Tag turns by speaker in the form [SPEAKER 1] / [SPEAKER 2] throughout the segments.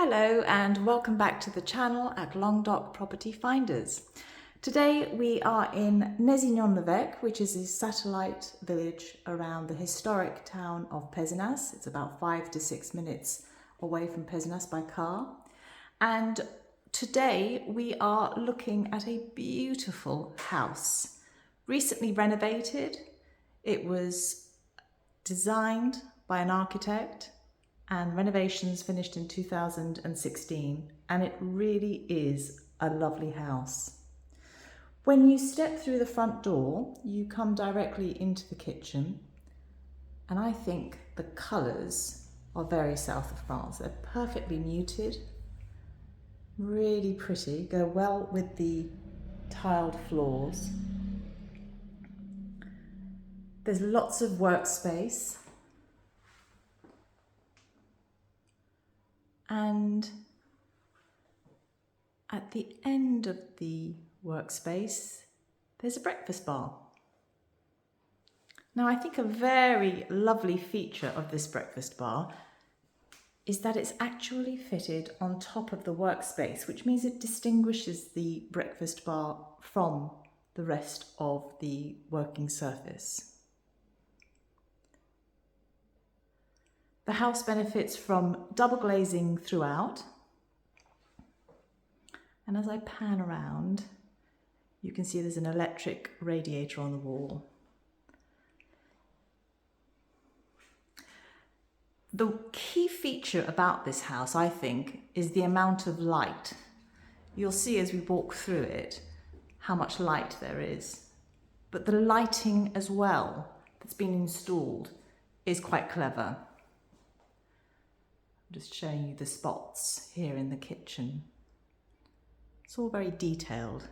[SPEAKER 1] Hello and welcome back to the channel at Languedoc Property Finders. Today we are in Nézignan-l'Évêque, which is a satellite village around the historic town of Pézenas. It's about 5 to 6 minutes away from Pézenas by car. And today we are looking at a beautiful house, recently renovated. It was designed by an architect and renovations finished in 2016, and it really is a lovely house. When you step through the front door, you come directly into the kitchen, and I think the colours are very south of France. They're perfectly muted, really pretty, go well with the tiled floors. There's lots of workspace. And at the end of the workspace, there's a breakfast bar. Now, I think a very lovely feature of this breakfast bar is that it's actually fitted on top of the workspace, which means it distinguishes the breakfast bar from the rest of the working surface. The house benefits from double glazing throughout. And as I pan around, you can see there's an electric radiator on the wall. The key feature about this house, I think, is the amount of light. You'll see as we walk through it how much light there is. But the lighting as well that's been installed is quite clever. Just showing you the spots here in the kitchen. It's all very detailed.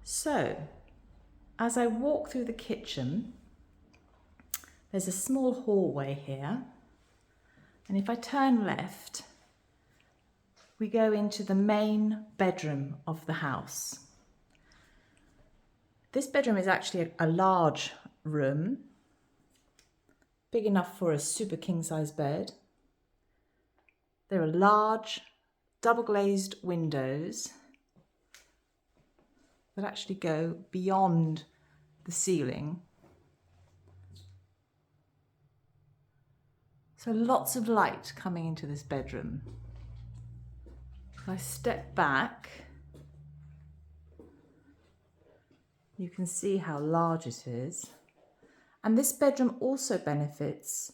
[SPEAKER 1] So, as I walk through the kitchen, there's a small hallway here. And if I turn left, we go into the main bedroom of the house. This bedroom is actually a large room, big enough for a super king-size bed. There are large double-glazed windows that actually go beyond the ceiling. So lots of light coming into this bedroom. If I step back, you can see how large it is. And this bedroom also benefits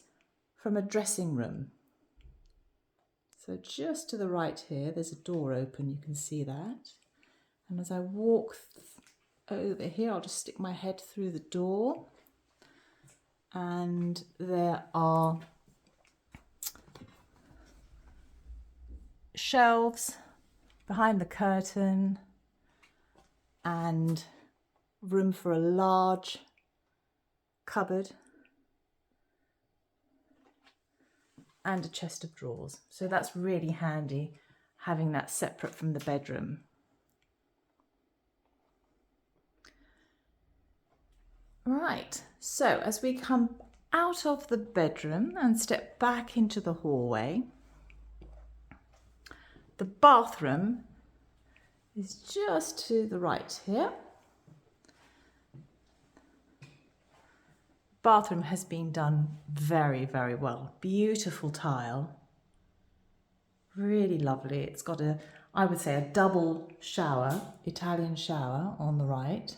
[SPEAKER 1] from a dressing room. So just to the right here, there's a door open, you can see that. And as I walk over here, I'll just stick my head through the door. And there are shelves behind the curtain and room for a large cupboard and a chest of drawers. So that's really handy, having that separate from the bedroom. Right, so as we come out of the bedroom and step back into the hallway, the bathroom is just to the right here. Bathroom has been done very, very well. Beautiful tile, really lovely. It's got I would say a double shower, Italian shower on the right.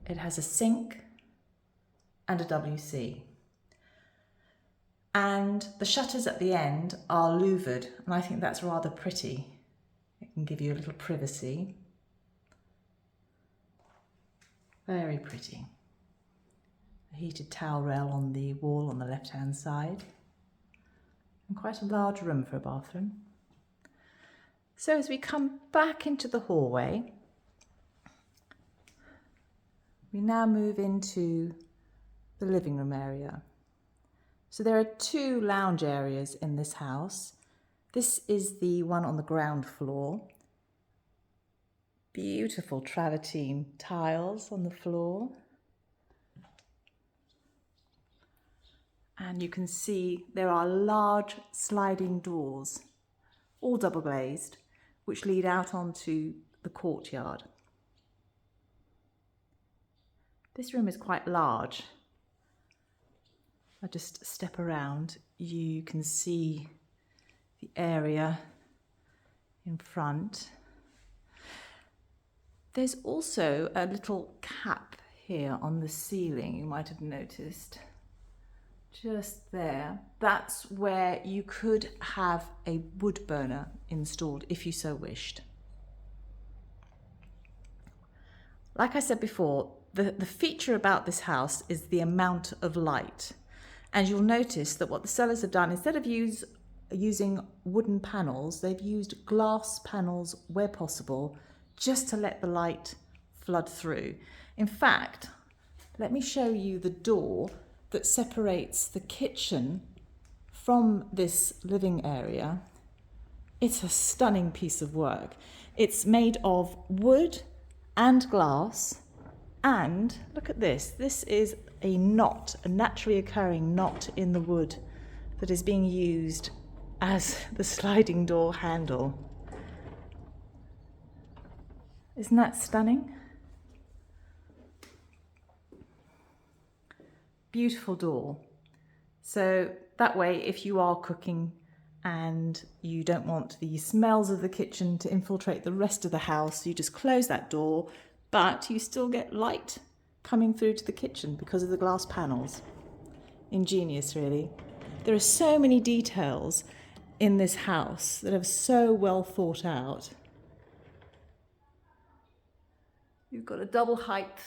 [SPEAKER 1] It has a sink and a WC. And the shutters at the end are louvered, and I think that's rather pretty. It can give you a little privacy. Very pretty. A heated towel rail on the wall on the left-hand side. And quite a large room for a bathroom. So as we come back into the hallway, we now move into the living room area. So there are two lounge areas in this house. This is the one on the ground floor. Beautiful travertine tiles on the floor. And you can see there are large sliding doors, all double glazed, which lead out onto the courtyard. This room is quite large. I just step around, you can see the area in front. There's also a little cap here on the ceiling, you might have noticed. Just there. That's where you could have a wood burner installed if you so wished. Like I said before, the feature about this house is the amount of light. And you'll notice that what the sellers have done, instead of using wooden panels, they've used glass panels where possible, just to let the light flood through. In fact, let me show you the door that separates the kitchen from this living area. It's a stunning piece of work. It's made of wood and glass, and look at this. This is a knot, a naturally occurring knot in the wood that is being used as the sliding door handle. Isn't that stunning? Beautiful door. So that way, if you are cooking and you don't want the smells of the kitchen to infiltrate the rest of the house, you just close that door, but you still get light coming through to the kitchen because of the glass panels. Ingenious, really. There are so many details in this house that are so well thought out. You've got a double height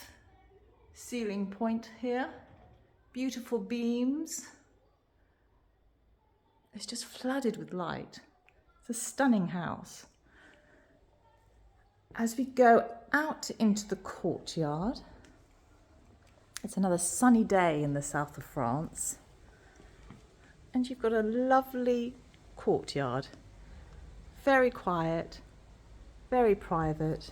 [SPEAKER 1] ceiling point here. Beautiful beams. It's just flooded with light. It's a stunning house. As we go out into the courtyard, it's another sunny day in the south of France, and you've got a lovely courtyard. Very quiet, very private.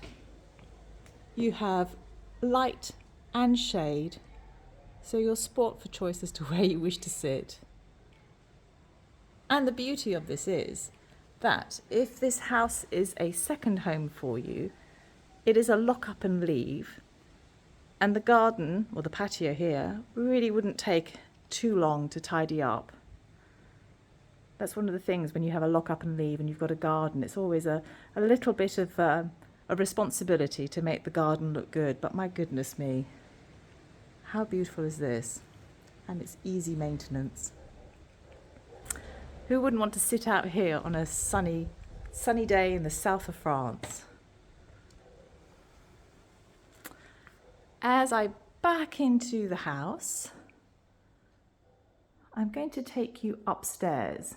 [SPEAKER 1] You have light and shade, so you're sport for choice as to where you wish to sit. And the beauty of this is that if this house is a second home for you, it is a lock up and leave, and the garden, or the patio here, really wouldn't take too long to tidy up. That's one of the things when you have a lock up and leave and you've got a garden, it's always a little bit of a responsibility to make the garden look good, but my goodness me, how beautiful is this? And it's easy maintenance. Who wouldn't want to sit out here on a sunny day in the south of France? As I back into the house, I'm going to take you upstairs.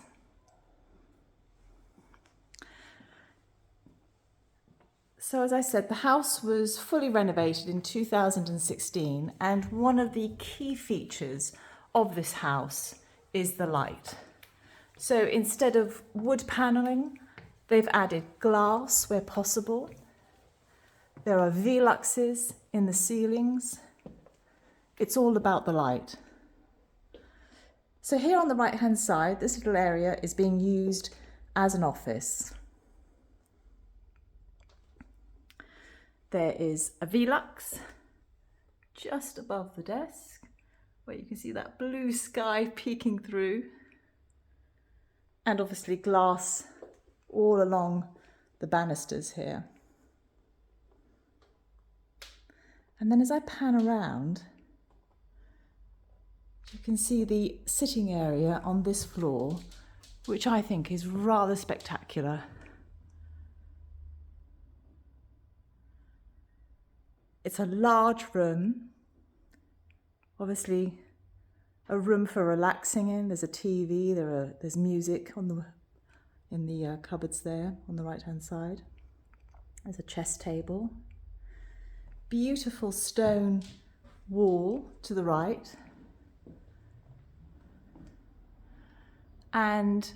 [SPEAKER 1] So as I said, the house was fully renovated in 2016, and one of the key features of this house is the light. So instead of wood paneling, they've added glass where possible. There are Veluxes in the ceilings. It's all about the light. So here on the right-hand side, this little area is being used as an office. There is a Velux just above the desk, where you can see that blue sky peeking through. And obviously glass all along the banisters here. And then as I pan around, you can see the sitting area on this floor, which I think is rather spectacular. It's a large room, obviously a room for relaxing in. There's a TV, there's music in the cupboards there on the right-hand side. There's a chess table. Beautiful stone wall to the right. And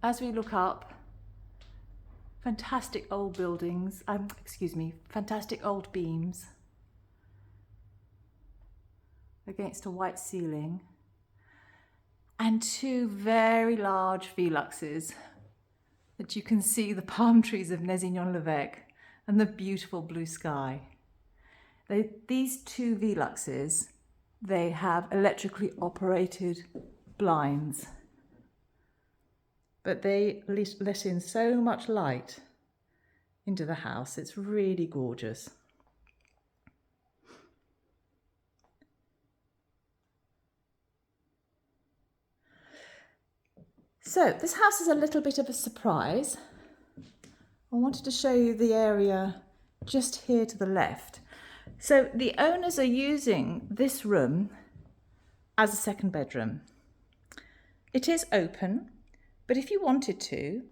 [SPEAKER 1] as we look up, fantastic old buildings, fantastic old beams against a white ceiling. and two very large Veluxes that you can see the palm trees of Nézignan-l'Évêque and the beautiful blue sky. These two Veluxes, they have electrically operated blinds, but they let in so much light into the house. It's really gorgeous. So this house is a little bit of a surprise. I wanted to show you the area just here to the left. So the owners are using this room as a second bedroom. It is open, but if you wanted to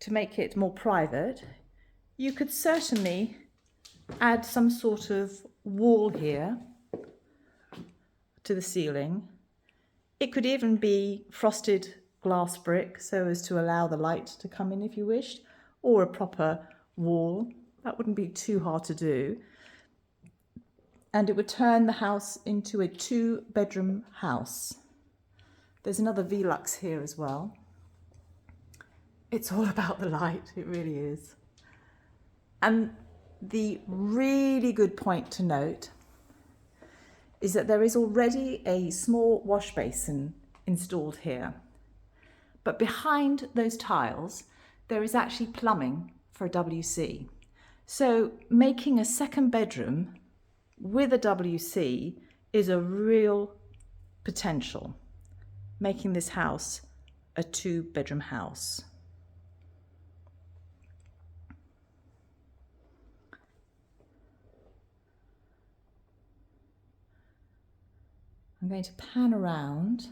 [SPEAKER 1] make it more private, you could certainly add some sort of wall here to the ceiling. It could even be frosted glass brick so as to allow the light to come in if you wished, or a proper wall. That wouldn't be too hard to do. And it would turn the house into a 2-bedroom house. There's another Velux here as well. It's all about the light, it really is. And the really good point to note is that there is already a small wash basin installed here. But behind those tiles, there is actually plumbing for a WC. So making a second bedroom with a WC is a real potential, making this house a 2-bedroom house. I'm going to pan around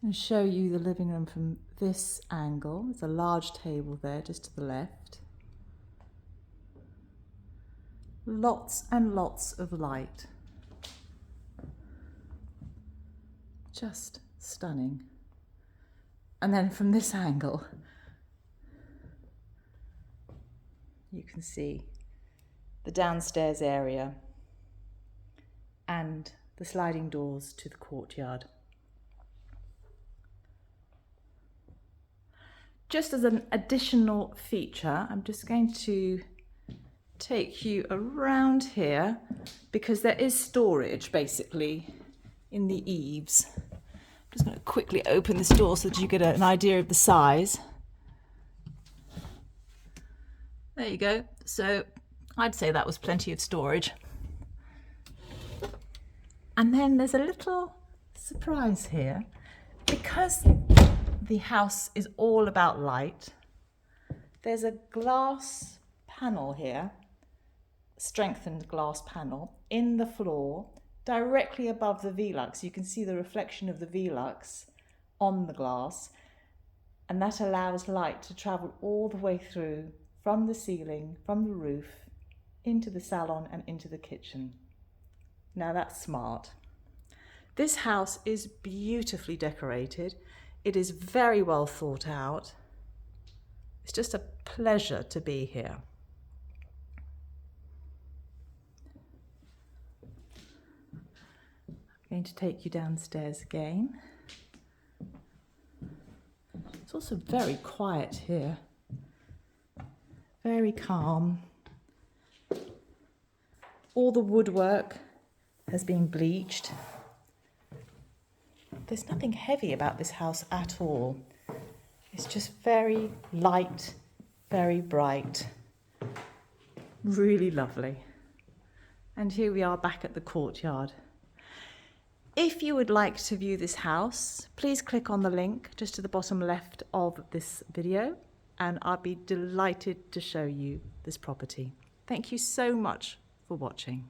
[SPEAKER 1] and show you the living room from this angle. There's a large table there just to the left. Lots and lots of light. Just stunning. And then from this angle, you can see the downstairs area and the sliding doors to the courtyard. Just as an additional feature, I'm just going to take you around here because there is storage basically in the eaves. I'm just going to quickly open this door so that you get an idea of the size. There you go. So I'd say that was plenty of storage. And then there's a little surprise here. Because the house is all about light, there's a glass panel here, strengthened glass panel in the floor directly above the Velux. You can see the reflection of the Velux on the glass, and that allows light to travel all the way through from the ceiling, from the roof, into the salon and into the kitchen. Now that's smart. This house is beautifully decorated. It is very well thought out. It's just a pleasure to be here. I'm going to take you downstairs again. It's also very quiet here. Very calm. All the woodwork has been bleached. There's nothing heavy about this house at all. It's just very light, very bright, really lovely. And here we are back at the courtyard. If you would like to view this house, please click on the link just to the bottom left of this video, and I'll be delighted to show you this property. Thank you so much for watching.